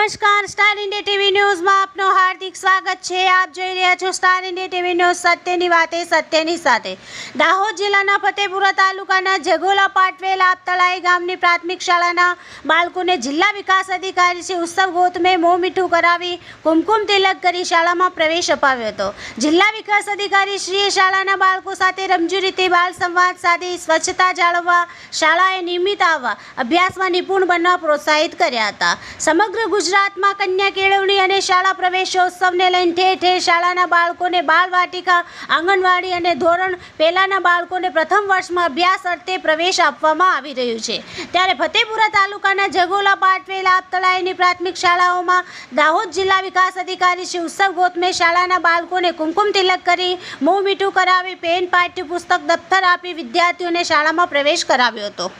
નમસ્કાર, star India TV ન્યૂઝમાં આપનું હાર્દિક સ્વાગત છે। આપ જોઈ રહ્યા છો સ્ટાર ઇન્ડિયા ટીવી ન્યૂઝ, સત્યની વાતે સત્યની સાથે। દાહોદ જિલ્લાના ફતેપુરા તાલુકાના જગોલા પાટવેલ આપતળાઈ ગામની પ્રાથમિક શાળાના બાળકોને જિલ્લા વિકાસ અધિકારી શ્રી ઉત્સવ ગૌતમે મોં મીઠું કરાવી કુમકુમ તિલક કરી શાળામાં પ્રવેશ અપાવ્યો હતો। જિલ્લા વિકાસ અધિકારી શ્રીએ શાળાના બાળકો સાથે રમૂજી રીતે બાળ સંવાદ સાધી સ્વચ્છતા જાળવવા, શાળાએ નિયમિત આવવા, અભ્યાસમાં નિપુણ બનવા પ્રોત્સાહિત કર્યા હતા। સમગ્ર ગુજરાતમાં કન્યા કેળવણી અને શાળા પ્રવેશોત્સવને લઈને ઠેર ઠેર શાળાના બાળકોને બાળવાટિકા, આંગણવાડી અને ધોરણ પહેલાના બાળકોને પ્રથમ વર્ષમાં અભ્યાસ અર્થે પ્રવેશ આપવામાં આવી રહ્યું છે। ત્યારે ફતેપુરા તાલુકાના જગોલા પાટવેલ આપતળાઈની પ્રાથમિક શાળાઓમાં દાહોદ જિલ્લા વિકાસ અધિકારી શ્રી ઉત્સવ ગૌતમે શાળાના બાળકોને કુમકુમ તિલક કરી મોં મીઠું કરાવી પેન, પાઠ્યપુસ્તક, દફતર આપી વિદ્યાર્થીઓને શાળામાં પ્રવેશ કરાવ્યો હતો।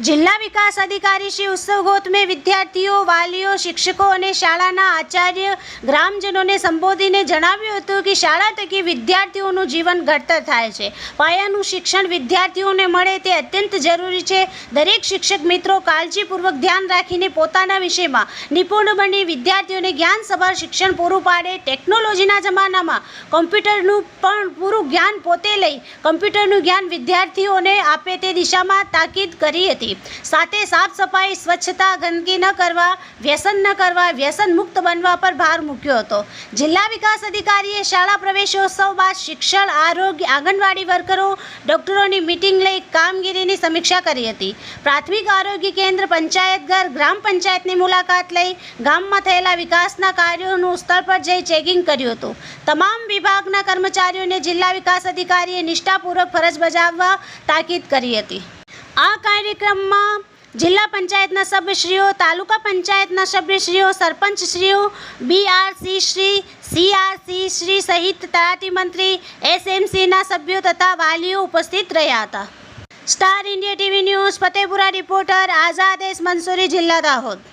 જિલ્લા વિકાસ અધિકારી શ્રી ઉત્સવ ગૌતમે વિદ્યાર્થીઓ, વાલીઓ, શિક્ષકો અને શાળાના આચાર્ય, ગ્રામજનોને સંબોધીને જણાવ્યું હતું કે શાળા થકી વિદ્યાર્થીઓનું જીવન ઘડતર થાય છે। પાયાનું શિક્ષણ વિદ્યાર્થીઓને મળે તે અત્યંત જરૂરી છે। દરેક શિક્ષક મિત્રો કાળજીપૂર્વક ધ્યાન રાખીને પોતાના વિષયમાં નિપુણ બની વિદ્યાર્થીઓને જ્ઞાનસભર શિક્ષણ પૂરું પાડે। ટેકનોલોજીના જમાનામાં કોમ્પ્યુટરનું પણ પૂરું જ્ઞાન પોતે લઈ કોમ્પ્યુટરનું જ્ઞાન વિદ્યાર્થીઓને આપે તે દિશામાં તાકીદ કરી હતી। સાથે સાફ સફાઈ, સ્વચ્છતા, ગંદકી ન કરવા, વ્યસન ન કરવા, વ્યસન મુક્ત બનવા પર ભાર મૂક્યો હતો। જિલ્લા વિકાસ અધિકારીએ શાળા પ્રવેશોત્સવ બાદ શિક્ષણ, આરોગ્ય, આંગણવાડી વર્કરો, ડોક્ટરોની મીટિંગ લઈ કામગીરીની સમીક્ષા કરી હતી। પ્રાથમિક આરોગ્ય કેન્દ્ર, પંચાયતઘર, ગ્રામ પંચાયતની મુલાકાત લઈ ગામમાં થયેલા વિકાસના કાર્યોનું સ્થળ પર જઈ ચેકિંગ કર્યું હતું। તમામ વિભાગના કર્મચારીઓને જિલ્લા વિકાસ અધિકારીએ નિષ્ઠાપૂર્વક ફરજ બજાવવા તાકીદ કરી હતી। આ કાર્યક્રમમાં જિલ્લા પંચાયતના સભ્યશ્રીઓ, તાલુકા પંચાયતના સભ્યશ્રીઓ, સરપંચશ્રીઓ, બીઆરસી શ્રી, સીઆરસી શ્રી સહિત તલાટી મંત્રી, એસએમસીના સભ્યો તથા વાલીઓ ઉપસ્થિત રહ્યા હતા। Star India TV news Fatepura reporter Azad S Mansuri, જિલ્લા દાહોદ।